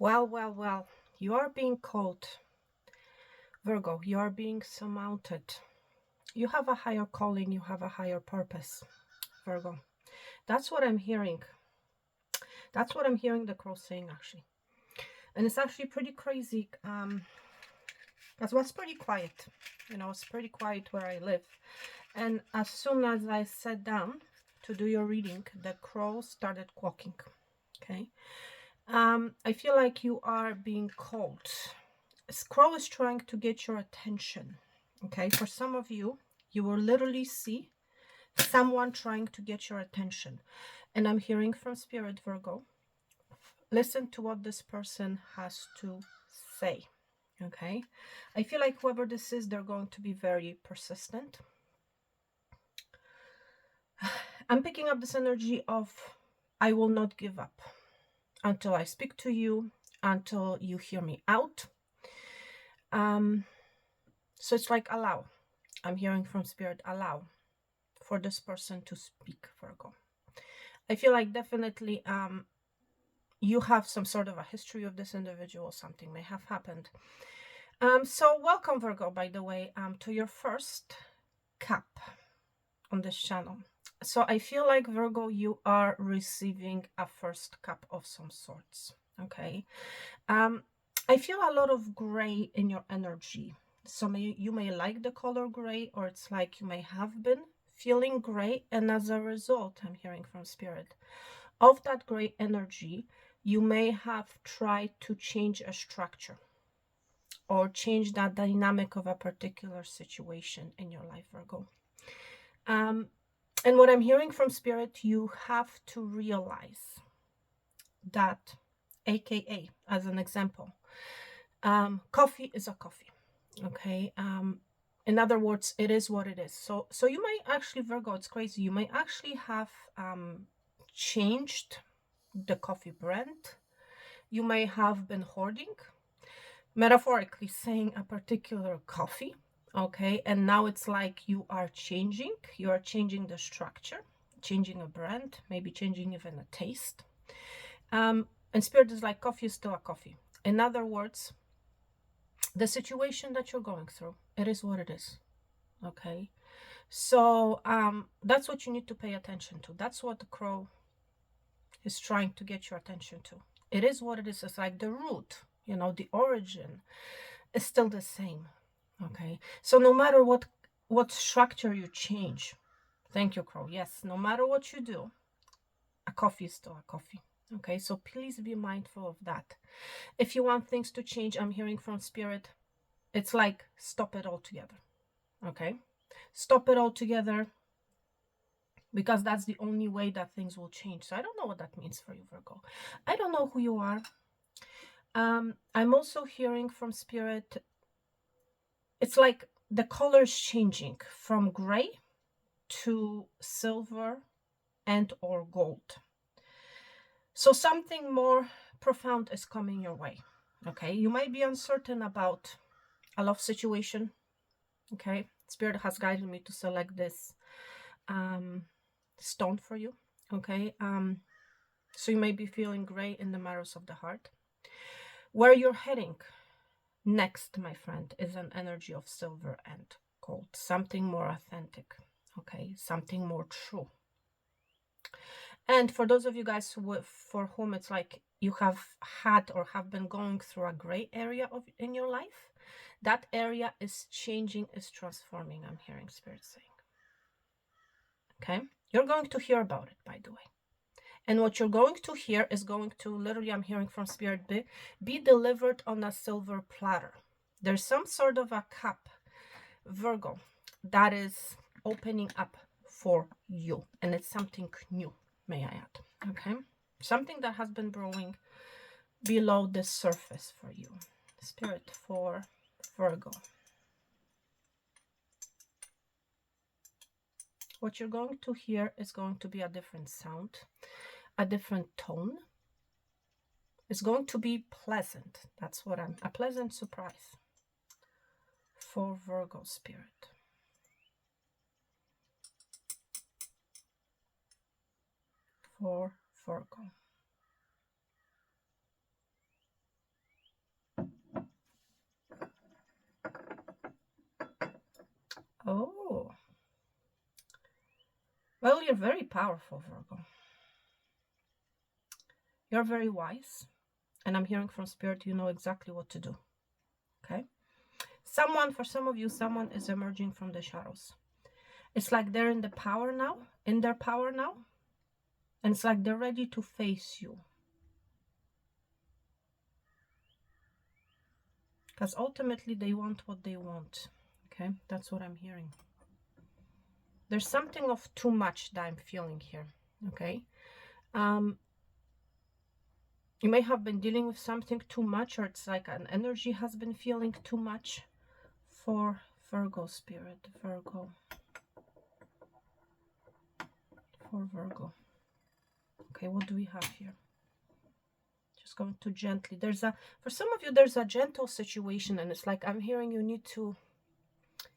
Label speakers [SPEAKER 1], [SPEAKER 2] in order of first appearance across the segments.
[SPEAKER 1] Well, you are being called, Virgo. You are being surmounted. You have a higher calling, you have a higher purpose, Virgo. That's what I'm hearing. That's what I'm hearing the crow saying, actually. And it's actually pretty crazy. It was pretty quiet. It's pretty quiet where I live. And as soon as I sat down to do your reading, the crow started quacking. Okay. I feel like you are being called. This crow is trying to get your attention. Okay. For some of you, you will literally see someone trying to get your attention. And I'm hearing from Spirit, Virgo. Listen to what this person has to say. Okay. I feel like whoever this is, they're going to be very persistent. I'm picking up this energy of I will not give up until I speak to you, until you hear me out. So it's like allow. I'm hearing from Spirit, allow for this person to speak, Virgo. I feel like definitely you have some sort of a history of this individual. Something may have happened. So welcome, Virgo, by the way, to your first cup on this channel. So I feel like, Virgo, you are receiving a first cup of some sorts. Okay. I feel a lot of gray in your energy. So you may like the color gray, or it's like you may have been feeling gray, and as a result, I'm hearing from Spirit, of that gray energy, you may have tried to change a structure or change that dynamic of a particular situation in your life, Virgo. And what I'm hearing from Spirit, you have to realize that, aka, as an example, coffee is a coffee. Okay. In other words, it is what it is. So you might actually, Virgo, it's crazy, you might actually have changed the coffee brand. You may have been hoarding, metaphorically saying, a particular coffee. Okay. And now it's like you are changing the structure, changing a brand, maybe changing even a taste. And Spirit is like, coffee is still a coffee. In other words, the situation that you're going through, it is what it is. Okay. So that's what you need to pay attention to. That's what the crow is trying to get your attention to. It is what it is. It's like the root, the origin is still the same. Okay. So no matter what structure you change, thank you, crow. Yes, no matter what you do, a coffee is still a coffee. Okay. So please be mindful of that. If you want things to change, I'm hearing from Spirit, it's like stop it all together. Okay. Stop it all together, because that's the only way that things will change. So I don't know what that means for you, Virgo. I don't know who you are. I'm also hearing from Spirit, it's like the colors changing from gray to silver and or gold. So something more profound is coming your way. Okay. You might be uncertain about a love situation. Okay. Spirit has guided me to select this stone for you. Okay. So you may be feeling gray in the matters of the heart. Where you're heading next, my friend, is an energy of silver and gold. Something more authentic. Okay. Something more true. And for those of you guys for whom it's like you have had or have been going through a gray area in your life, that area is changing, is transforming, I'm hearing Spirit saying. Okay. You're going to hear about it, by the way. And what you're going to hear is going to, literally, I'm hearing from Spirit, be delivered on a silver platter. There's some sort of a cup, Virgo, that is opening up for you. And it's something new, may I add. Okay. Something that has been brewing below the surface for you. Spirit for Virgo. What you're going to hear is going to be a different sound, a different tone. It's going to be pleasant. That's what a pleasant surprise for Virgo, Spirit. For Virgo. Well, you're very powerful, Virgo. You're very wise. And I'm hearing from Spirit, you know exactly what to do. Okay? Someone, for some of you, someone is emerging from the shadows. It's like they're in the power now, in their power now. And it's like they're ready to face you. Because ultimately they want what they want. Okay? That's what I'm hearing. There's something of too much that I'm feeling here. Okay? You may have been dealing with something too much, or it's like an energy has been feeling too much for Virgo Spirit. Virgo. For Virgo. Okay, what do we have here? Just going to gently. There's a, for some of you, there's a gentle situation, and it's like I'm hearing you need to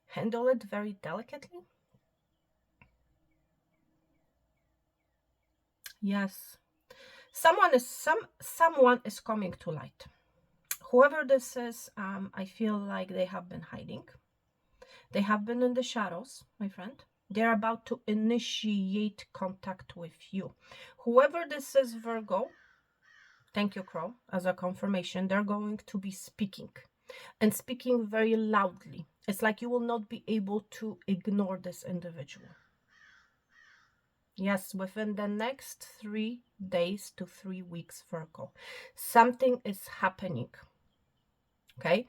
[SPEAKER 1] handle it very delicately. Yes. Someone is coming to light. Whoever this is, I feel like they have been hiding. They have been in the shadows, my friend. They're about to initiate contact with you. Whoever this is, Virgo, thank you, Crow, as a confirmation, they're going to be speaking, and speaking very loudly. It's like you will not be able to ignore this individual. Yes, within the next 3 days to 3 weeks, Virgo, something is happening. Okay?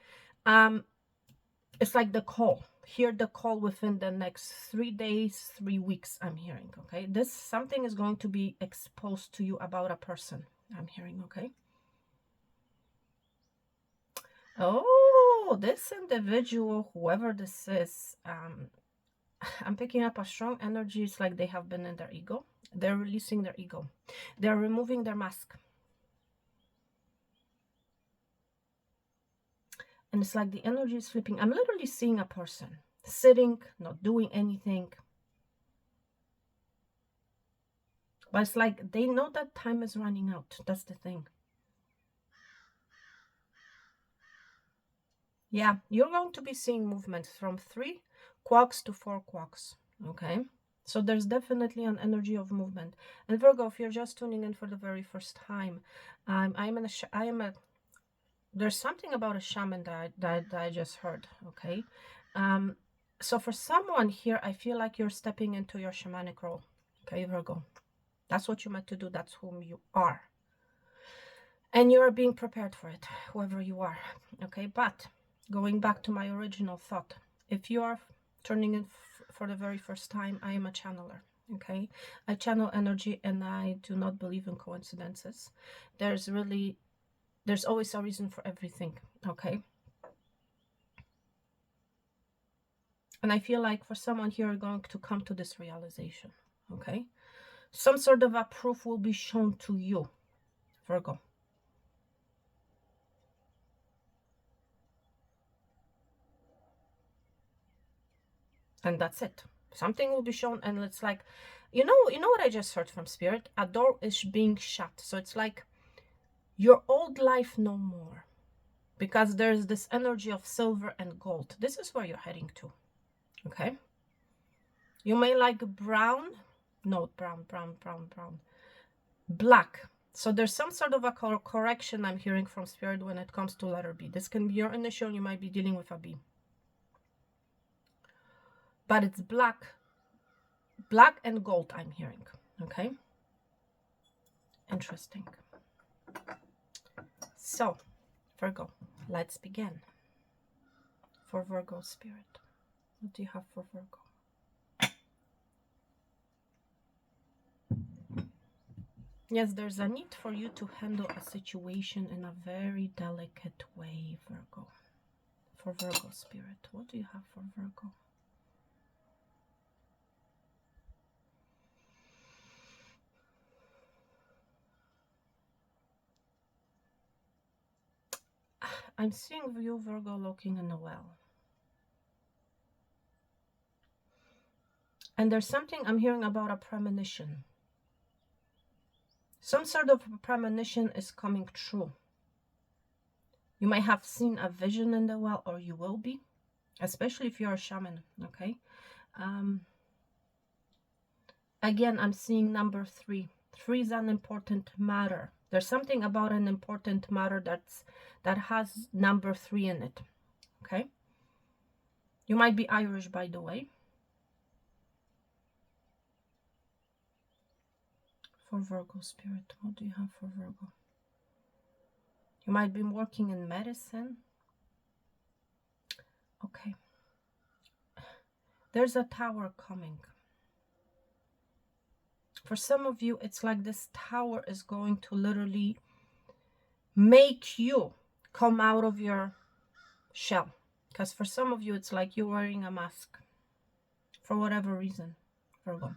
[SPEAKER 1] It's like the call. Hear the call within the next 3 days, 3 weeks, I'm hearing. Okay? This something is going to be exposed to you about a person, I'm hearing. Okay? Oh, this individual, whoever this is, I'm picking up a strong energy. It's like they have been in their ego. They're releasing their ego. They're removing their mask. And it's like the energy is flipping. I'm literally seeing a person sitting, not doing anything. But it's like they know that time is running out. That's the thing. Yeah, you're going to be seeing movement from 3 quarks to 4 quarks. Okay? So there's definitely an energy of movement. And Virgo, if you're just tuning in for the very first time, there's something about a shaman that I just heard. Okay? So for someone here, I feel like you're stepping into your shamanic role. Okay, Virgo. That's what you're meant to do. That's whom you are. And you're being prepared for it, whoever you are. Okay, but going back to my original thought, if you are turning in for the very first time, I am a channeler. Okay, I channel energy, and I do not believe in coincidences. There's always a reason for everything. Okay, and I feel like for someone here, you're going to come to this realization. Okay, some sort of a proof will be shown to you, Virgo. And that's it. Something will be shown, and it's like, you know what I just heard from Spirit? A door is being shut. So it's like your old life no more, because there's this energy of silver and gold. This is where you're heading to. Okay, you may like brown, no, brown, black. So there's some sort of a correction I'm hearing from Spirit when it comes to letter B. This can be your initial. You might be dealing with a B, but it's black and gold, I'm hearing. Okay, interesting. So Virgo, let's begin. For Virgo Spirit, what do you have for Virgo? Yes, there's a need for you to handle a situation in a very delicate way, Virgo. For Virgo Spirit, what do you have for Virgo? I'm seeing you, Virgo, looking in a well. And there's something I'm hearing about a premonition. Some sort of premonition is coming true. You might have seen a vision in the well, or you will be, especially if you're a shaman, okay? And Again, I'm seeing number 3. 3 is an important matter. There's something about an important matter that has number 3 in it. Okay? You might be Irish, by the way. For Virgo spirit, what do you have for Virgo? You might be working in medicine. Okay. There's a tower coming. For some of you, it's like this tower is going to literally make you come out of your shell. Because for some of you, it's like you're wearing a mask. For whatever reason, Virgo.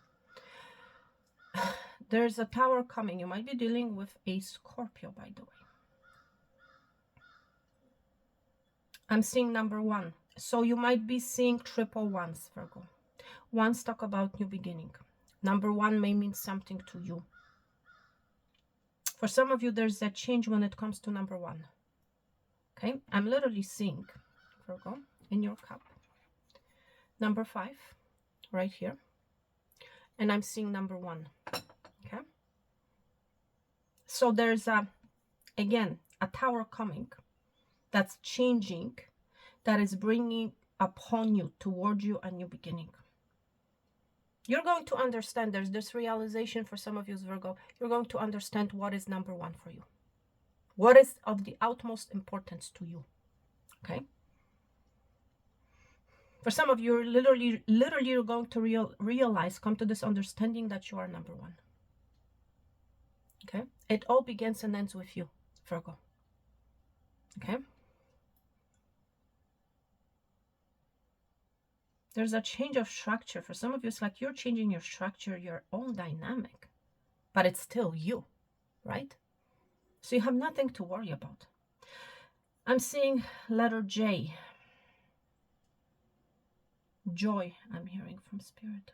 [SPEAKER 1] There's a tower coming. You might be dealing with a Scorpio, by the way. I'm seeing number 1. So you might be seeing triple ones, Virgo. Ones talk about new beginning. Number 1 may mean something to you. For some of you, there's a change when it comes to number 1. Okay, I'm literally seeing, Virgo, in your cup, number 5, right here. And I'm seeing number 1. Okay. So there's again, a tower coming that's changing, that is bringing upon you, toward you, a new beginning. You're going to understand, there's this realization for some of you, Virgo, you're going to understand what is number 1 for you. What is of the utmost importance to you. Okay? For some of you, literally you're going to realize, come to this understanding that you are number 1. Okay? It all begins and ends with you, Virgo. Okay? There's a change of structure. For some of you, it's like you're changing your structure, your own dynamic, but it's still you, right? So you have nothing to worry about. I'm seeing letter J. Joy, I'm hearing from Spirit.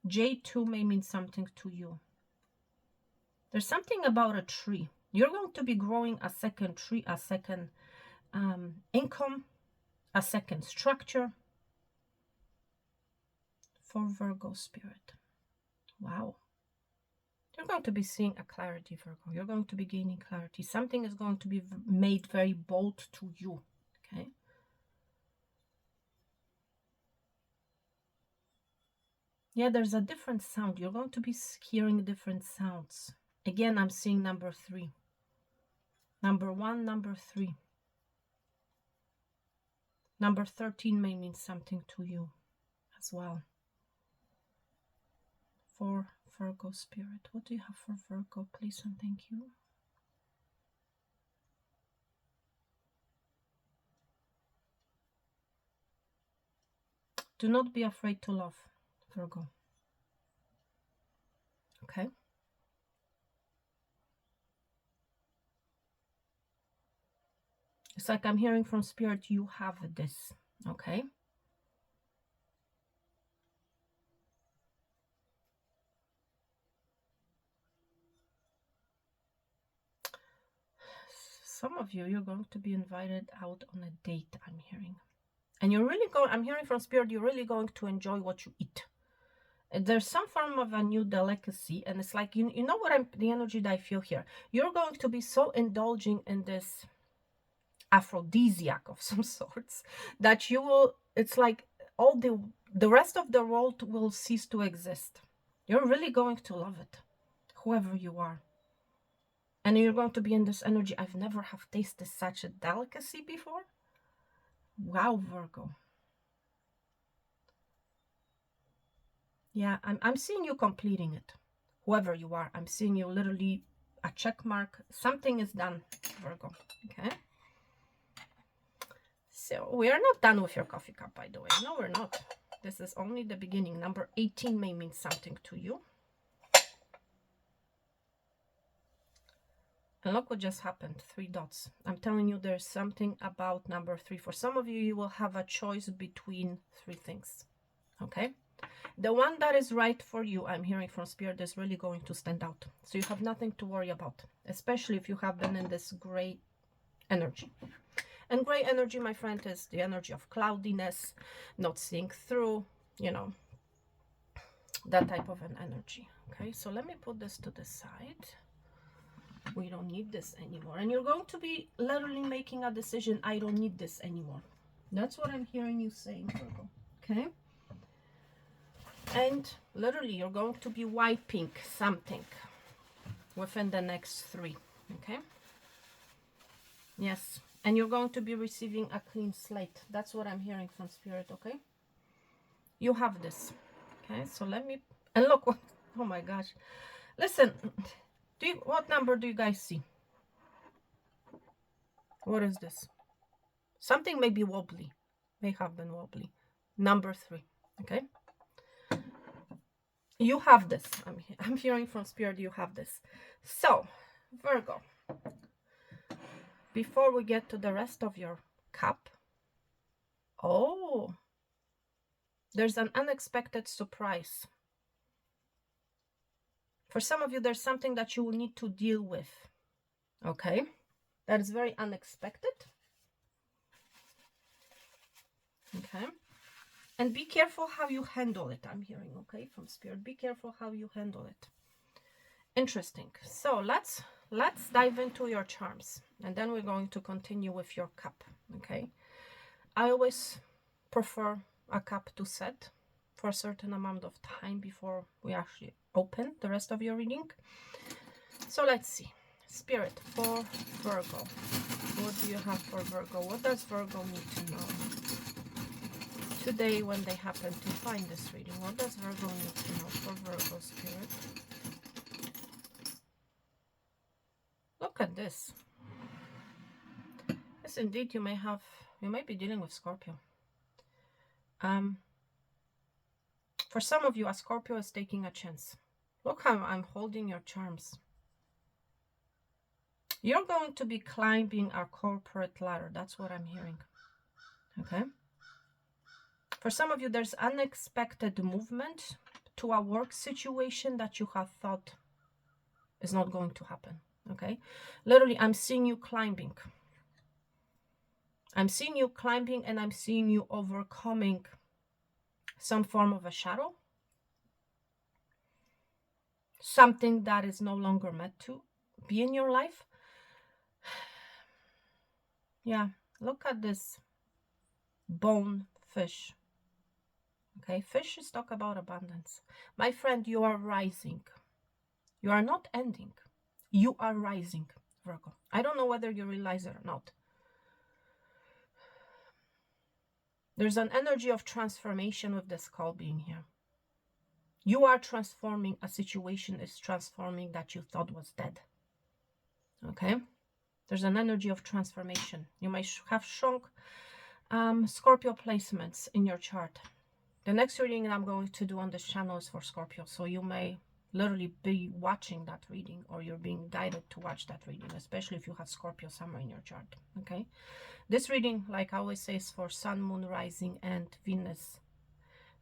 [SPEAKER 1] J2 may mean something to you. There's something about a tree. You're going to be growing a second tree, a second income, a second structure for Virgo spirit. Wow. You're going to be seeing a clarity, Virgo. You're going to be gaining clarity. Something is going to be made very bold to you. Okay. Yeah, there's a different sound. You're going to be hearing different sounds. Again, I'm seeing number 3. Number 1, number 3. Number 13 may mean something to you as well. For Virgo spirit, what do you have for Virgo, please and thank you? Do not be afraid to love, Virgo. Okay. It's like I'm hearing from Spirit, you have this. Okay. Some of you, you're going to be invited out on a date, I'm hearing. And you're really going, I'm hearing from Spirit, you're really going to enjoy what you eat. There's some form of a new delicacy, and it's like, you know what the energy that I feel here. You're going to be so indulging in this aphrodisiac of some sorts that you will, it's like all the rest of the world will cease to exist. You're really going to love it, whoever you are. And you're going to be in this energy. I've never have tasted such a delicacy before. Wow, Virgo. Yeah, I'm seeing you completing it. Whoever you are, I'm seeing you literally a check mark. Something is done, Virgo. Okay. So we are not done with your coffee cup, by the way. No, we're not. This is only the beginning. Number 18 may mean something to you. And look what just happened. 3 dots. I'm telling you, there's something about number 3. For some of you, you will have a choice between 3 things. Okay. The one that is right for you, I'm hearing from Spirit, is really going to stand out. So you have nothing to worry about, especially if you have been in this gray energy. And gray energy, my friend, is the energy of cloudiness, not seeing through, you know, that type of an energy. Okay, so let me put this to the side. We don't need this anymore. And you're going to be literally making a decision. I don't need this anymore. That's what I'm hearing you saying, Virgo. Okay, and literally you're going to be wiping something within the next 3. Okay, yes, and you're going to be receiving a clean slate. That's what I'm hearing from Spirit. Okay, you have this. Okay, so let me, and look what, oh my gosh, listen, what number do you guys see? What is this? Something may be wobbly, may have been wobbly. Number 3. Okay, you have this. I'm hearing from Spirit, you have this. So Virgo, before we get to the rest of your cup, oh, there's an unexpected surprise. For some of you, there's something that you will need to deal with. Okay, that is very unexpected. Okay, and be careful how you handle it. I'm hearing, okay, from Spirit, be careful how you handle it. Interesting. So let's dive into your charms, and then we're going to continue with your cup. Okay, I always prefer a cup to set for a certain amount of time before we actually open the rest of your reading. So let's see. Spirit, for Virgo, what do you have for Virgo? What does Virgo need to know today when they happen to find this reading? What does Virgo need to know for Virgo, Spirit? Look at this. Yes, indeed, you might be dealing with Scorpio. For some of you, a Scorpio is taking a chance. Look how I'm holding your charms. You're going to be climbing a corporate ladder. That's what I'm hearing. Okay. For some of you, there's unexpected movement to a work situation that you have thought is not going to happen. Okay. Literally, I'm seeing you climbing. I'm seeing you climbing, and I'm seeing you overcoming some form of a shadow. Something that is no longer meant to be in your life. Yeah, look at this bone fish. Okay, fishes talk about abundance. My friend, you are rising. You are not ending. You are rising, Virgo. I don't know whether you realize it or not. There's an energy of transformation with this call being here. You are transforming. A situation is transforming that you thought was dead. Okay? There's an energy of transformation. You may have shrunk Scorpio placements in your chart. The next reading that I'm going to do on this channel is for Scorpio. So you may literally be watching that reading, or you're being guided to watch that reading, especially if you have Scorpio somewhere in your chart. Okay? This reading, like I always say, is for Sun, Moon, Rising, and Venus,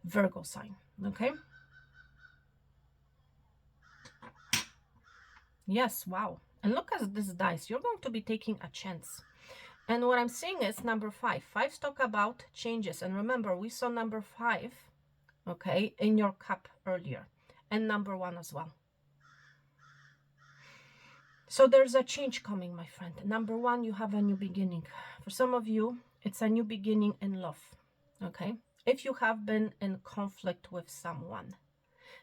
[SPEAKER 1] Virgo sign. Okay? Yes, wow. And look at this dice. You're going to be taking a chance. And what I'm seeing is number 5. 5 talk about changes. And remember, we saw number 5, okay, in your cup earlier. And number 1 as well. So there's a change coming, my friend. Number 1, you have a new beginning. For some of you, it's a new beginning in love, okay? If you have been in conflict with someone,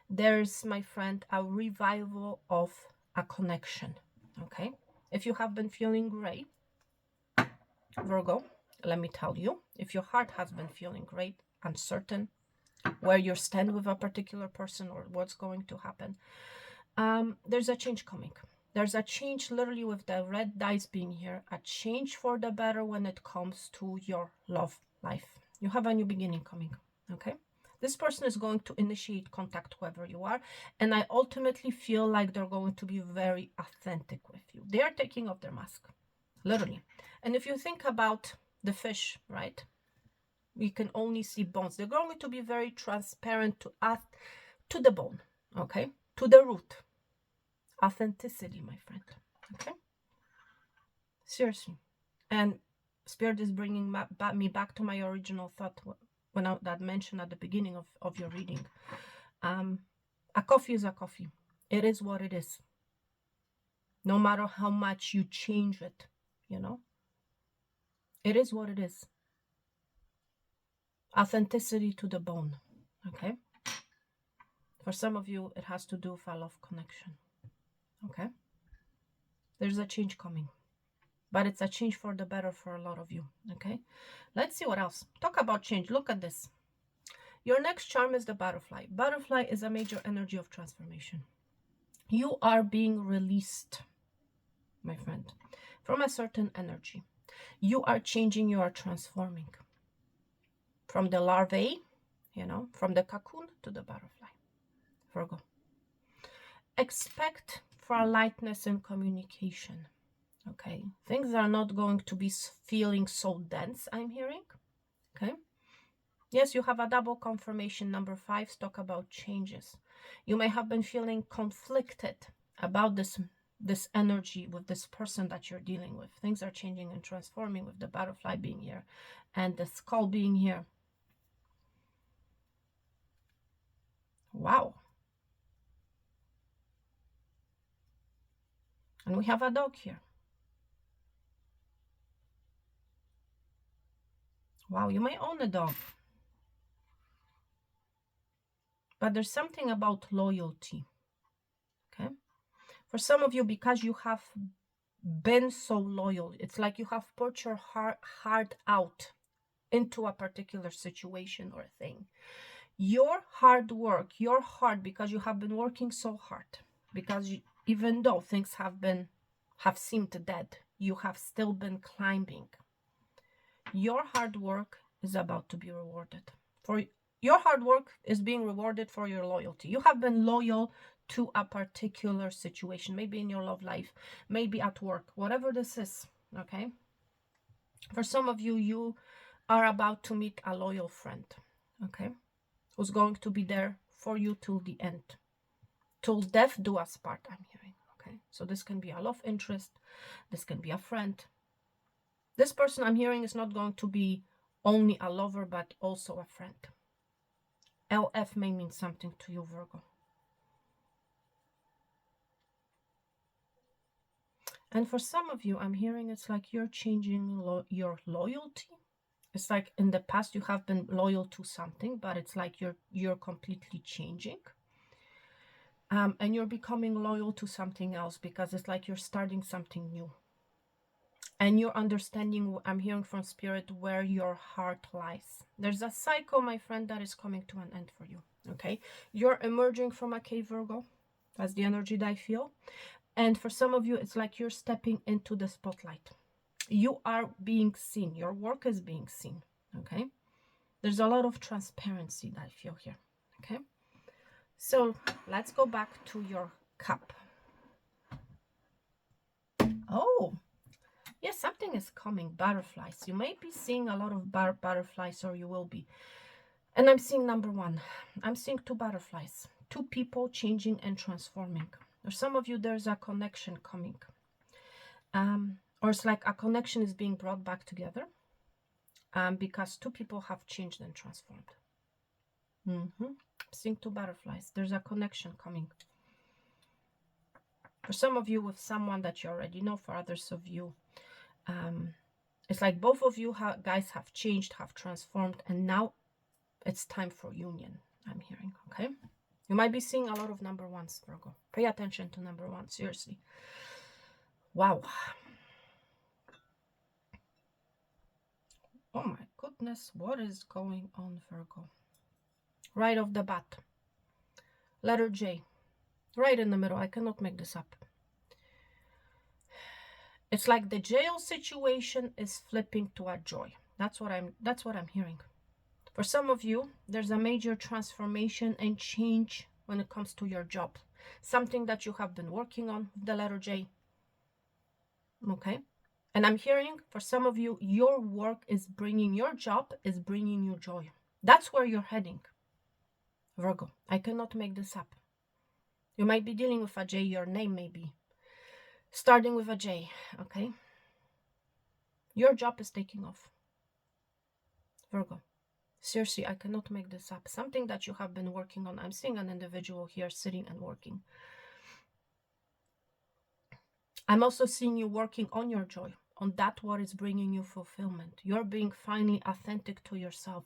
[SPEAKER 1] there's, my friend, a revival of a connection, okay? If you have been feeling gray, Virgo, let me tell you, if your heart has been feeling great, uncertain, where you stand with a particular person or what's going to happen, there's a change coming. There's a change literally with the red dice being here, a change for the better when it comes to your love life. You have a new beginning coming, okay? This person is going to initiate contact whoever you are, and I ultimately feel like they're going to be very authentic with you. They are taking off their mask, literally. And if you think about the fish, right? You can only see bones. They're going to be very transparent to us, to the bone, okay? To the root. Authenticity, my friend, okay? Seriously. And Spirit is bringing me back to my original thought when I that mentioned at the beginning of your reading. A coffee is a coffee. It is what it is. No matter how much you change it, you know, it is what it is. Authenticity to the bone. Okay. For some of you, it has to do with a love connection. Okay. There's a change coming, but it's a change for the better for a lot of you. Okay. Let's see what else. Talk about change. Look at this. Your next charm is the butterfly. Butterfly is a major energy of transformation. You are being released, my friend, from a certain energy. You are changing, you are transforming from the larvae, you know, from the cocoon to the butterfly. Virgo. Expect for lightness in communication. Okay. Things are not going to be feeling so dense, I'm hearing. Okay. Yes, you have a double confirmation. Number 5, talk about changes. You may have been feeling conflicted about this energy with this person that you're dealing with. Things are changing and transforming with the butterfly being here and the skull being here. Wow. And we have a dog here. Wow, you may own a dog. But there's something about loyalty. Okay. For some of you, because you have been so loyal, it's like you have put your heart out into a particular situation or thing. Your hard work, your heart, because you have been working so hard, because even though things have seemed dead, you have still been climbing. Your hard work is about to be rewarded. For your hard work is being rewarded for your loyalty. You have been loyal to a particular situation, maybe in your love life, maybe at work, whatever this is, okay? For some of you, you are about to meet a loyal friend, okay? Who's going to be there for you till the end. Till death do us part, I'm hearing, okay? So this can be a love interest. This can be a friend. This person I'm hearing is not going to be only a lover, but also a friend. LF may mean something to you, Virgo. And for some of you, I'm hearing it's like you're changing your loyalty. It's like in the past you have been loyal to something, but it's like you're completely changing. And you're becoming loyal to something else because it's like you're starting something new. And you're understanding, I'm hearing from spirit, where your heart lies. There's a cycle, my friend, that is coming to an end for you. Okay. You're emerging from a cave, Virgo. That's the energy that I feel. And for some of you, it's like you're stepping into the spotlight. You are being seen. Your work is being seen. Okay. There's a lot of transparency that I feel here. Okay. So let's go back to your cup. Oh, yes, something is coming. Butterflies. You may be seeing a lot of butterflies, or you will be. And I'm seeing number 1. I'm seeing 2 butterflies. 2 people changing and transforming. For some of you, there's a connection coming. Or it's like a connection is being brought back together. Because 2 people have changed and transformed. Seeing 2 butterflies. There's a connection coming. For some of you, with someone that you already know. For others of you, it's like both of you guys have changed, have transformed, and now it's time for union, I'm hearing. Okay. You might be seeing a lot of number 1s, Virgo. Pay attention to number 1, seriously. Wow. Oh my goodness, what is going on, Virgo? Right off the bat. Letter J. Right in the middle. I cannot make this up. It's like the jail situation is flipping to a joy. That's what I'm hearing. For some of you, there's a major transformation and change when it comes to your job. Something that you have been working on, the letter J. Okay. And I'm hearing, for some of you, your work is bringing, your job is bringing you joy. That's where you're heading, Virgo. I cannot make this up. You might be dealing with a J, your name may be starting with a J, okay? Your job is taking off, Virgo. Seriously, I cannot make this up. Something that you have been working on. I'm seeing an individual here sitting and working. I'm also seeing you working on your joy, on that what is bringing you fulfillment. You're being finally authentic to yourself,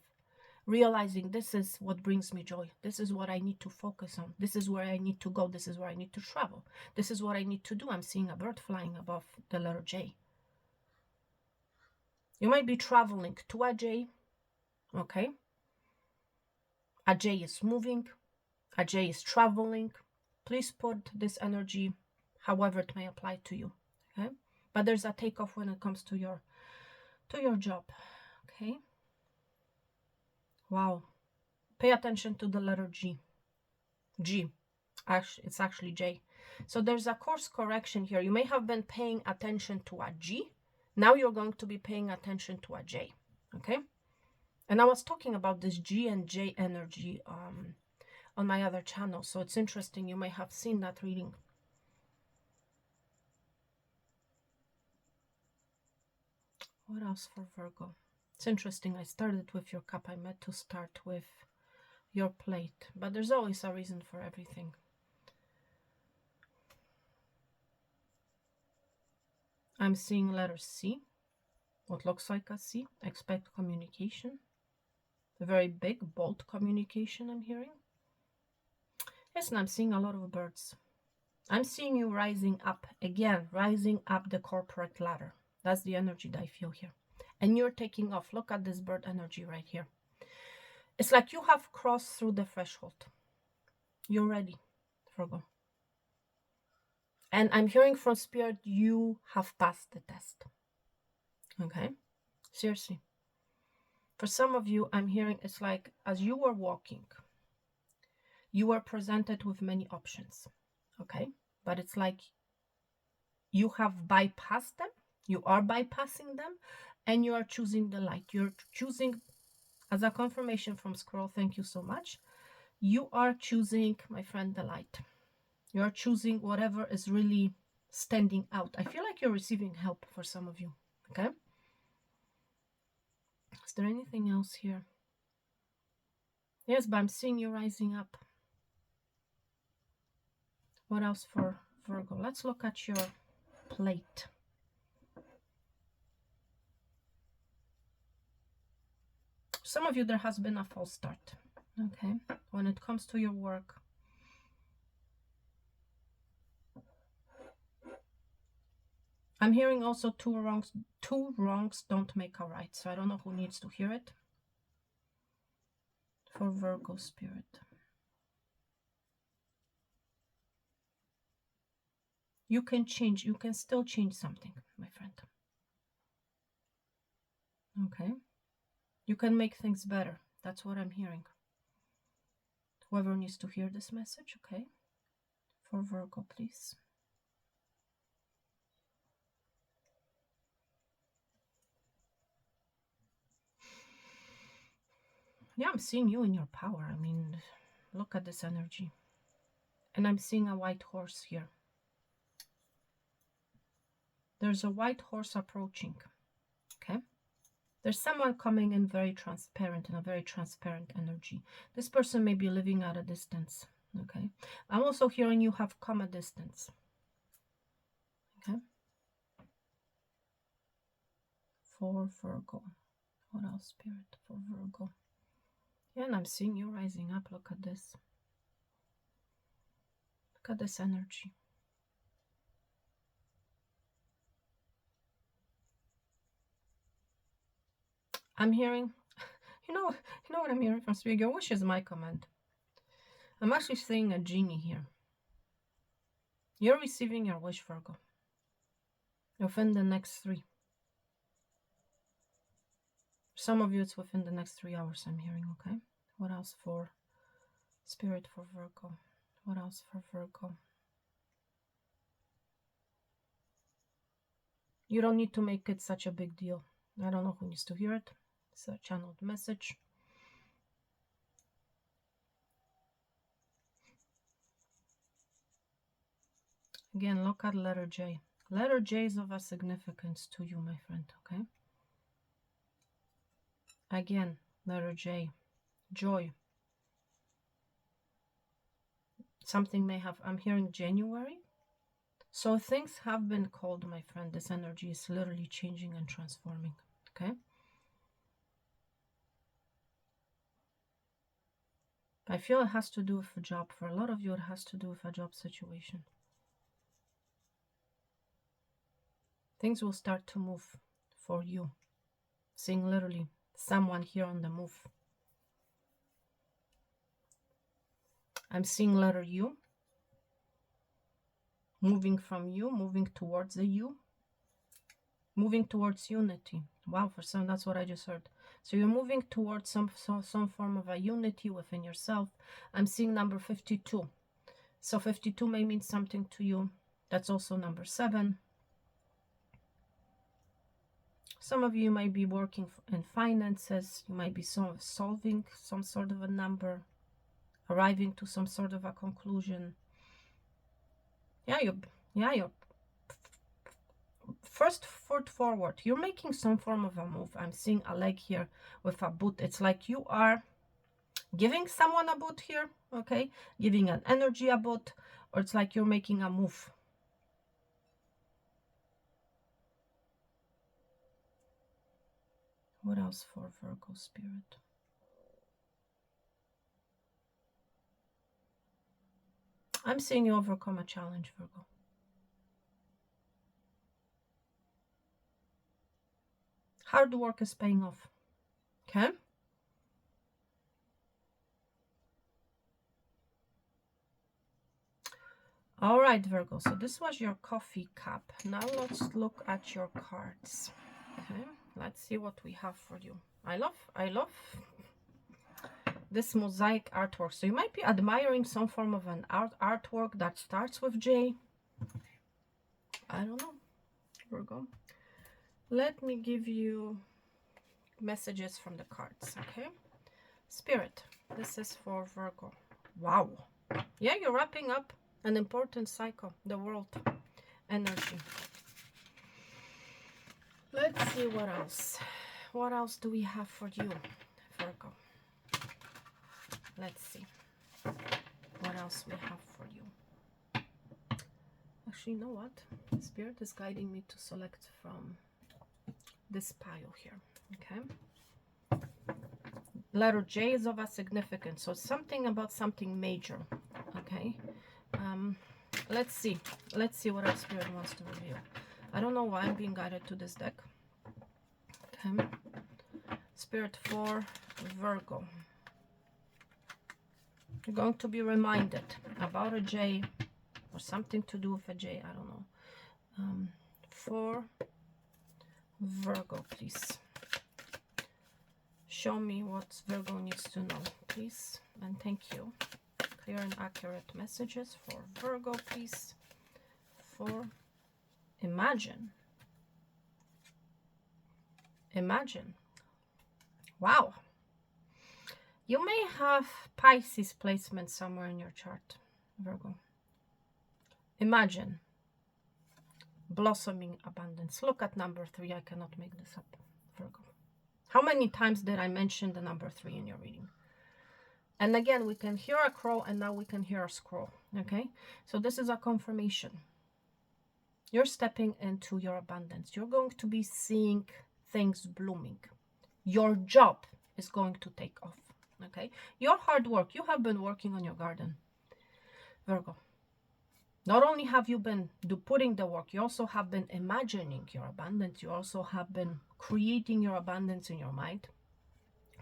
[SPEAKER 1] realizing this is what brings me joy. This is what I need to focus on. This is where I need to go. This is where I need to travel. This is what I need to do. I'm seeing a bird flying above the letter J. You might be traveling to a J, okay? A J is moving. A J is traveling. Please put this energy however it may apply to you, okay? But there's a takeoff when it comes to your job, okay? Wow. Pay attention to the letter G. G. Actually, it's actually J. So there's a course correction here. You may have been paying attention to a G. Now you're going to be paying attention to a J, okay? And I was talking about this G and J energy on my other channel. So it's interesting. You may have seen that reading. What else for Virgo? It's interesting. I started with your cup. I meant to start with your plate. But there's always a reason for everything. I'm seeing letter C. What looks like a C. Expect communication. A very big, bold communication I'm hearing. Yes, and I'm seeing a lot of birds. I'm seeing you rising up. Again, rising up the corporate ladder. That's the energy that I feel here. And you're taking off. Look at this bird energy right here. It's like you have crossed through the threshold. You're ready, Virgo. And I'm hearing from Spirit, you have passed the test. Okay? Seriously. For some of you, I'm hearing it's like as you were walking, you were presented with many options. Okay? But it's like you have bypassed them. You are bypassing them. And you are choosing the light. You're choosing, as a confirmation from Squirrel, thank you so much. You are choosing, my friend, the light. You are choosing whatever is really standing out. I feel like you're receiving help for some of you. Okay? Is there anything else here? Yes, but I'm seeing you rising up. What else for Virgo? Let's look at your plate. Some of you, there has been a false start. Okay? When it comes to your work. I'm hearing also two wrongs don't make a right. So I don't know who needs to hear it. For Virgo Spirit. You can change. You can still change something, my friend. Okay? You can make things better. That's what I'm hearing. Whoever needs to hear this message, okay? For Virgo, please. Yeah, I'm seeing you in your power. I mean, look at this energy. And I'm seeing a white horse here. There's a white horse approaching, okay? There's someone coming in very transparent, in a very transparent energy. This person may be living at a distance, okay? I'm also hearing you have come a distance, okay? For Virgo. What else, Spirit, for Virgo? Yeah, and I'm seeing you rising up. Look at this. Look at this energy. I'm hearing, you know what I'm hearing from Spirit? Your wish is my command. I'm actually seeing a genie here. You're receiving your wish, Virgo. Within the next 3. Some of you, it's within the next 3 hours, I'm hearing, okay? What else for Spirit for Virgo? What else for Virgo? You don't need to make it such a big deal. I don't know who needs to hear it. It's a channeled message. Again, look at letter J. Letter J is of a significance to you, my friend, okay? Again, Letter J, joy. Something may have, I'm hearing January. So things have been called, my friend. This energy is literally changing and transforming. Okay. I feel it has to do with a job. For a lot of you, it has to do with a job situation. Things will start to move for you. Seeing literally someone here on the move. I'm seeing letter U. Moving from you, moving towards the you. Moving towards unity. Wow, for some, that's what I just heard. So you're moving towards some form of a unity within yourself. I'm seeing number 52. So 52 may mean something to you. That's also number 7. Some of you might be working in finances. You might be solving some sort of a number, arriving to some sort of a conclusion. Yeah, you're first foot forward. You're making some form of a move. I'm seeing a leg here with a boot. It's like you are giving someone a boot here, okay? Giving an energy a boot, or it's like you're making a move. What else for Virgo spirit? I'm seeing you overcome a challenge, Virgo. Hard work is paying off. Okay? All right, Virgo. So this was your coffee cup. Now let's look at your cards. Okay? Let's see what we have for you. I love this mosaic artwork. So you might be admiring some form of an artwork that starts with J. I don't know, Virgo. Let me give you messages from the cards, okay? Spirit, this is for Virgo. Wow. Yeah, you're wrapping up an important cycle, the world energy. Let's see what else. What else do we have for you, Virgo? Let's see what else we have for you. Actually, you know what? Spirit is guiding me to select from this pile here, okay? Letter J is of a significance, so something about something major, okay? Let's see what our Spirit wants to reveal. I don't know why I'm being guided to this deck. Okay. Spirit for Virgo. You're going to be reminded about a J or something to do with a J, I don't know. For Virgo, please. Show me what Virgo needs to know, please. And thank you. Clear and accurate messages for Virgo, please. For imagine. Imagine. Wow. You may have Pisces placement somewhere in your chart, Virgo. Imagine. Blossoming abundance. Look at number 3. I cannot make this up, Virgo. How many times did I mention the number 3 in your reading? And again, we can hear a crow, and now we can hear a scroll, okay? So this is a confirmation. You're stepping into your abundance. You're going to be seeing things blooming. Your job is going to take off, okay? Your hard work, you have been working on your garden, Virgo. Not only have you been putting the work, you also have been imagining your abundance. You also have been creating your abundance in your mind.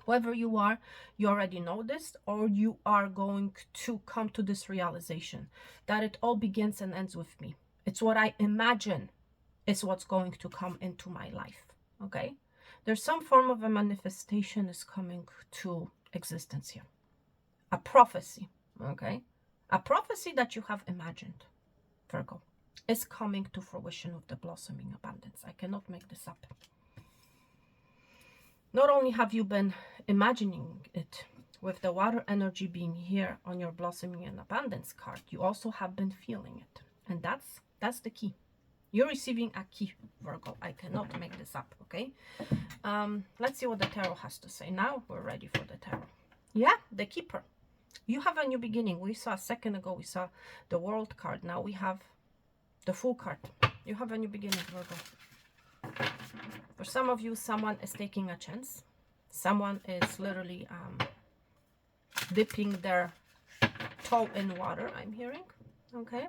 [SPEAKER 1] Whoever you are, you already know this, or you are going to come to this realization that it all begins and ends with me. It's what I imagine is what's going to come into my life, okay? There's some form of a manifestation is coming to existence here. A prophecy, okay? A prophecy that you have imagined, Virgo, is coming to fruition with the blossoming abundance. I cannot make this up. Not only have you been imagining it with the water energy being here on your blossoming and abundance card, you also have been feeling it. And that's the key. You're receiving a key, Virgo. I cannot make this up, okay? Let's see what the tarot has to say. Now we're ready for the tarot. Yeah, the keeper. You have a new beginning. We saw a second ago, we saw the world card. Now we have the Fool card. You have a new beginning, Virgo. For some of you, someone is taking a chance. Someone is literally dipping their toe in water, I'm hearing. Okay.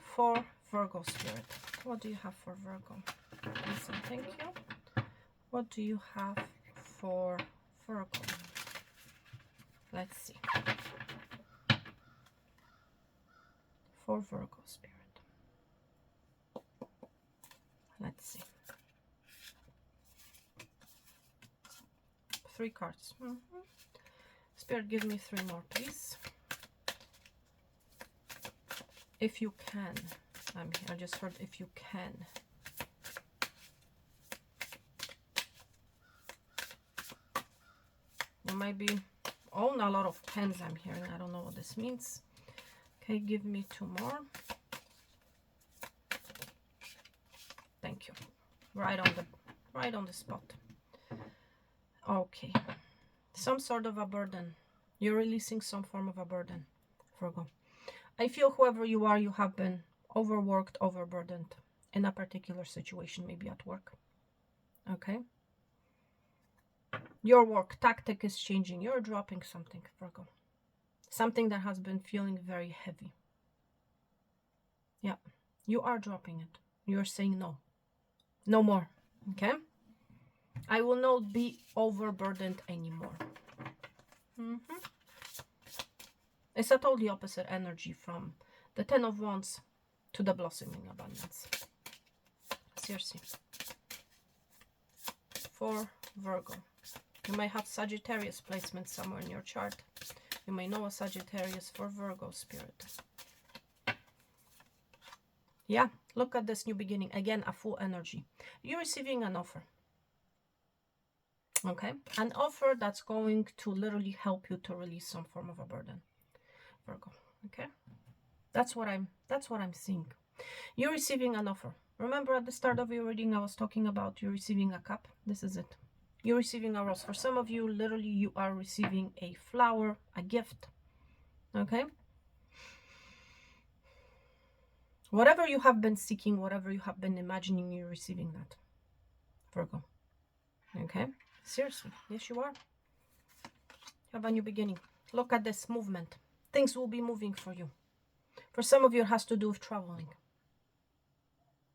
[SPEAKER 1] For Virgo spirit, what do you have for Virgo? Listen, thank you. What do you have for Virgo? Let's see. For Virgo spirit. Let's see. 3 cards. Spirit, give me 3 more, please. If you can. I just heard if you can. You might be on a lot of pens, I'm hearing. I don't know what this means. Okay, give me 2 more. Thank you. Right on the spot. Okay. Some sort of a burden. You're releasing some form of a burden, Virgo. I feel whoever you are, you have been overworked, overburdened in a particular situation, maybe at work. Okay? Your work tactic is changing. You're dropping something, Virgo. Something that has been feeling very heavy. Yeah, you are dropping it. You're saying no. No more. Okay? I will not be overburdened anymore. It's a totally opposite energy from the 10 of Wands to the blossoming abundance. Seriously. For Virgo. You may have Sagittarius placement somewhere in your chart. You may know a Sagittarius for Virgo spirit. Yeah, look at this new beginning. Again, a full energy. You're receiving an offer. Okay? An offer that's going to literally help you to release some form of a burden. Virgo. Okay? That's what I'm seeing. You're receiving an offer. Remember at the start of your reading, I was talking about you receiving a cup. This is it. You're receiving a rose. For some of you, literally, you are receiving a flower, a gift. Okay? Whatever you have been seeking, whatever you have been imagining, you're receiving that. Virgo. Okay? Seriously. Yes, you are. You have a new beginning. Look at this movement. Things will be moving for you. For some of you, it has to do with traveling.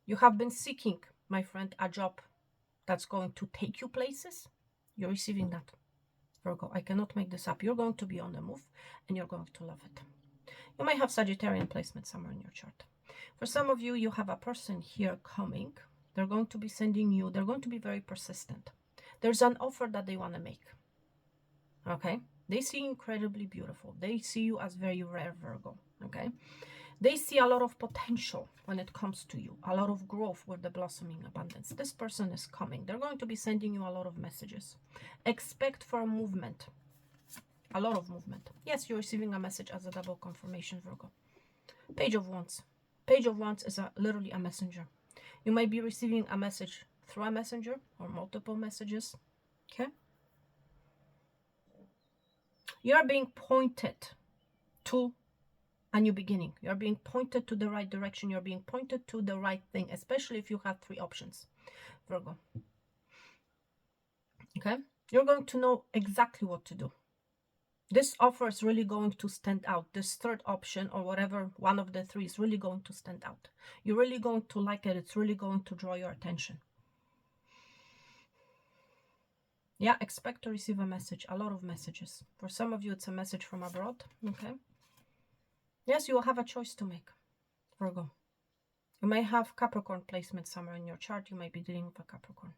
[SPEAKER 1] You have been seeking, my friend, a job that's going to take you places. You're receiving that. Virgo, I cannot make this up. You're going to be on the move and you're going to love it. You may have Sagittarian placement somewhere in your chart. For some of you, you have a person here coming. They're going to be sending you, they're going to be very persistent. There's an offer that they want to make. Okay? They see you incredibly beautiful. They see you as very rare, Virgo. Okay? They see a lot of potential when it comes to you, a lot of growth with the blossoming abundance. This person is coming. They're going to be sending you a lot of messages. Expect for a movement, a lot of movement. Yes, you're receiving a message as a double confirmation, Virgo. Page of Wands. Page of Wands is literally a messenger. You might be receiving a message through a messenger or multiple messages. Okay? You're being pointed to a new beginning. You're being pointed to the right direction. You're being pointed to the right thing, especially if you have 3 options, Virgo. Okay? You're going to know exactly what to do. This offer is really going to stand out. This third option or whatever, one of the 3 is really going to stand out. You're really going to like it. It's really going to draw your attention. Yeah, expect to receive a message, a lot of messages. For some of you, it's a message from abroad. Okay? Yes, you will have a choice to make, Virgo. You may have Capricorn placement somewhere in your chart. You may be dealing with a Capricorn.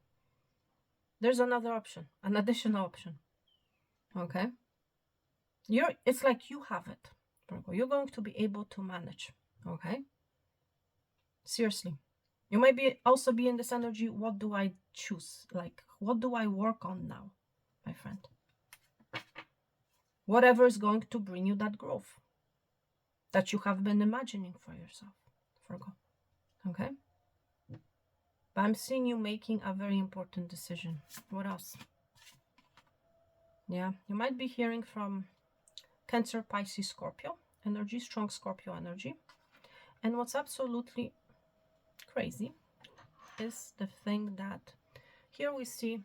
[SPEAKER 1] There's another option, an additional option. Okay? It's like you have it, Virgo. You're going to be able to manage. Okay? Seriously. You might also be in this energy. What do I choose? Like, what do I work on now, my friend? Whatever is going to bring you that growth that you have been imagining for yourself, Virgo. Okay? But I'm seeing you making a very important decision. What else? Yeah, you might be hearing from Cancer, Pisces, Scorpio energy, strong Scorpio energy. And what's absolutely crazy is the thing that here we see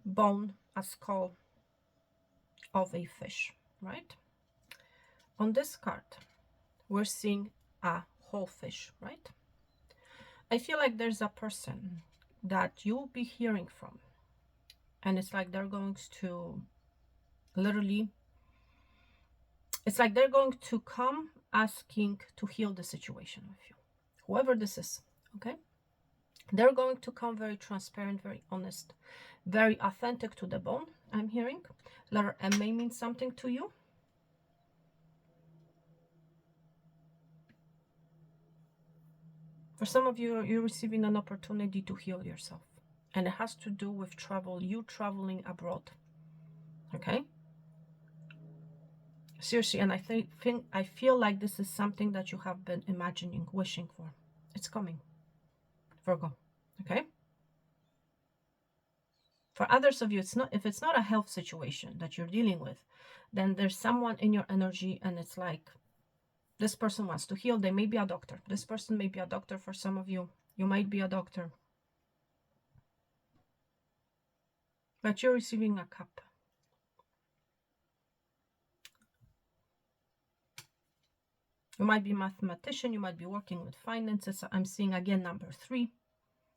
[SPEAKER 1] bone, a skull of a fish, right? On this card, we're seeing a whole fish, right? I feel like there's a person that you'll be hearing from, and it's like they're going to literally, it's like they're going to come asking to heal the situation with you, whoever this is, okay? They're going to come very transparent, very honest, very authentic to the bone, I'm hearing. Letter M may mean something to you. For some of you, you're receiving an opportunity to heal yourself. And it has to do with travel, you traveling abroad. Okay? Seriously, and I feel like this is something that you have been imagining, wishing for. It's coming. Virgo. Okay? For others of you, it's not, if it's not a health situation that you're dealing with, then there's someone in your energy and it's like this person wants to heal. They may be a doctor. This person may be a doctor for some of you. You might be a doctor. But you're receiving a cup. You might be a mathematician. You might be working with finances. I'm seeing again number 3.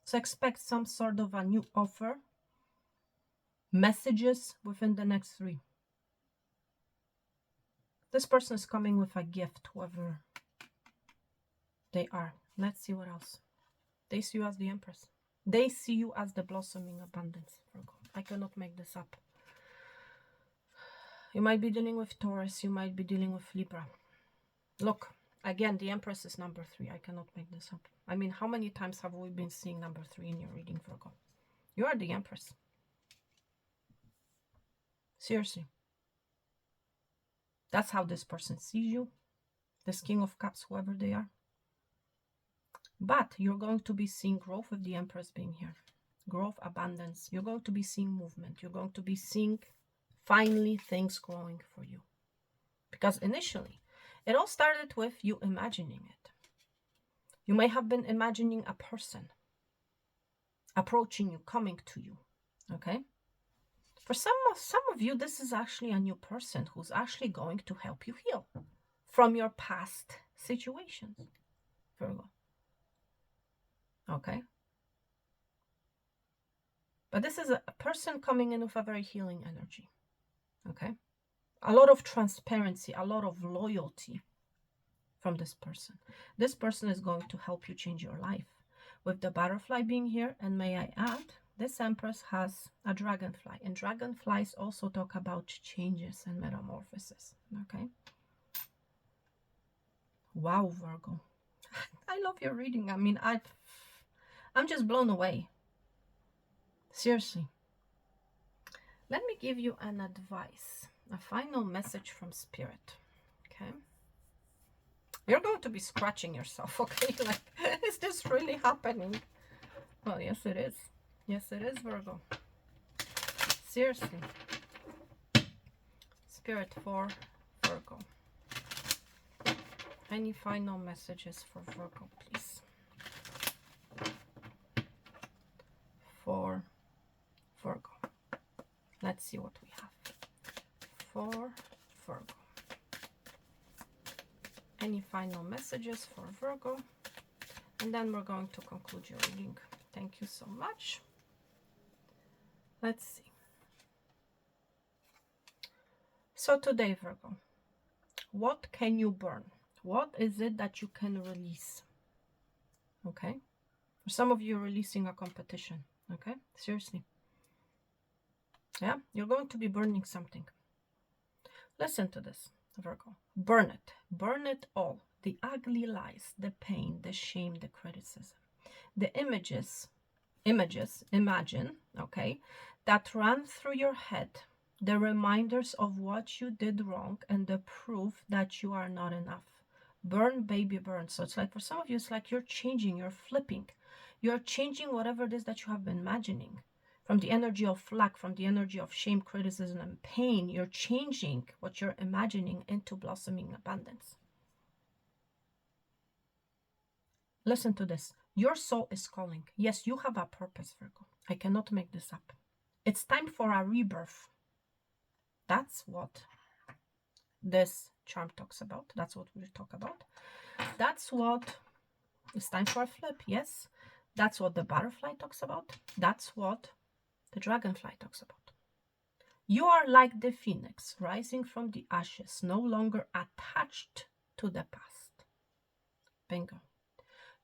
[SPEAKER 1] So expect some sort of a new offer. Messages within the next 3. This person is coming with a gift, whoever they are. Let's see what else. They see you as the Empress. They see you as the blossoming abundance, Virgo. I cannot make this up. You might be dealing with Taurus. You might be dealing with Libra. Look, again, the Empress is number 3. I cannot make this up. I mean, how many times have we been seeing number 3 in your reading, Virgo? You are the Empress. Seriously. That's how this person sees you. This King of Cups, whoever they are. But you're going to be seeing growth with the Empress being here. Growth, abundance. You're going to be seeing movement. You're going to be seeing finally things growing for you. Because initially, it all started with you imagining it. You may have been imagining a person approaching you, coming to you. Okay? For some of you, this is actually a new person who's actually going to help you heal from your past situations, Virgo. Okay? But this is a person coming in with a very healing energy. Okay? A lot of transparency, a lot of loyalty from this person. This person is going to help you change your life. With the butterfly being here, and may I add, this Empress has a dragonfly. And dragonflies also talk about changes and metamorphosis. Okay? Wow, Virgo. I love your reading. I mean, I'm just blown away. Seriously. Let me give you an advice, a final message from Spirit. Okay? You're going to be scratching yourself, okay? Like, is this really happening? Well, yes, it is. Yes, it is, Virgo. Seriously. Spirit for Virgo. Any final messages for Virgo, please? For Virgo. Let's see what we have. For Virgo. Any final messages for Virgo? And then we're going to conclude your reading. Thank you so much. Let's see. So today, Virgo, what can you burn? What is it that you can release? Okay? For some of you, releasing a competition. Okay? Seriously. Yeah? You're going to be burning something. Listen to this, Virgo. Burn it. Burn it all. The ugly lies, the pain, the shame, the criticism. The imagine, okay, that run through your head. The reminders of what you did wrong and the proof that you are not enough. Burn, baby, burn. So it's like for some of you, it's like you're changing, you're flipping. You're changing whatever it is that you have been imagining. From the energy of lack, from the energy of shame, criticism, and pain, you're changing what you're imagining into blossoming abundance. Listen to this. Your soul is calling. Yes, you have a purpose, Virgo. I cannot make this up. It's time for a rebirth. That's what this charm talks about. That's what we talk about. That's what it's time for a flip. Yes, that's what the butterfly talks about. That's what the dragonfly talks about. You are like the phoenix rising from the ashes, no longer attached to the past. Bingo.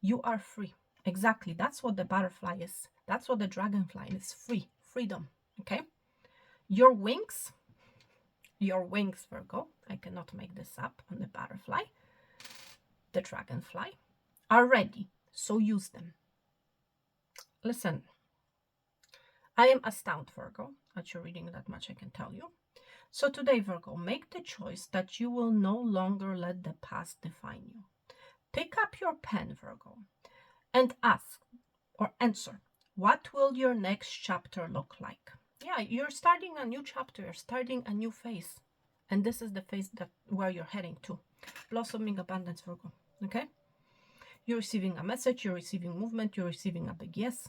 [SPEAKER 1] You are free. Exactly. That's what the butterfly is. That's what the dragonfly is. Free. Freedom. Okay. Your wings, Virgo, I cannot make this up, on the butterfly, the dragonfly, are ready. So use them. Listen, I am astounded, Virgo, at your reading that much, I can tell you. So today, Virgo, make the choice that you will no longer let the past define you. Pick up your pen, Virgo, and ask or answer, what will your next chapter look like? Yeah, you're starting a new chapter, you're starting a new phase. And this is the phase that where you're heading to. Blossoming abundance, Virgo. Okay? You're receiving a message, you're receiving movement, you're receiving a big yes.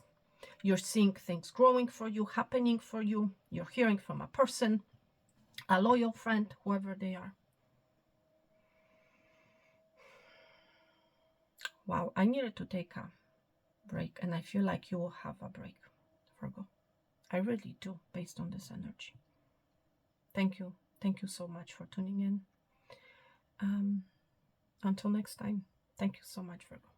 [SPEAKER 1] You're seeing things growing for you, happening for you. You're hearing from a person, a loyal friend, whoever they are. Wow, I needed to take a break, and I feel like you will have a break, Virgo. I really do, based on this energy. Thank you. Thank you so much for tuning in. Until next time, thank you so much, Virgo.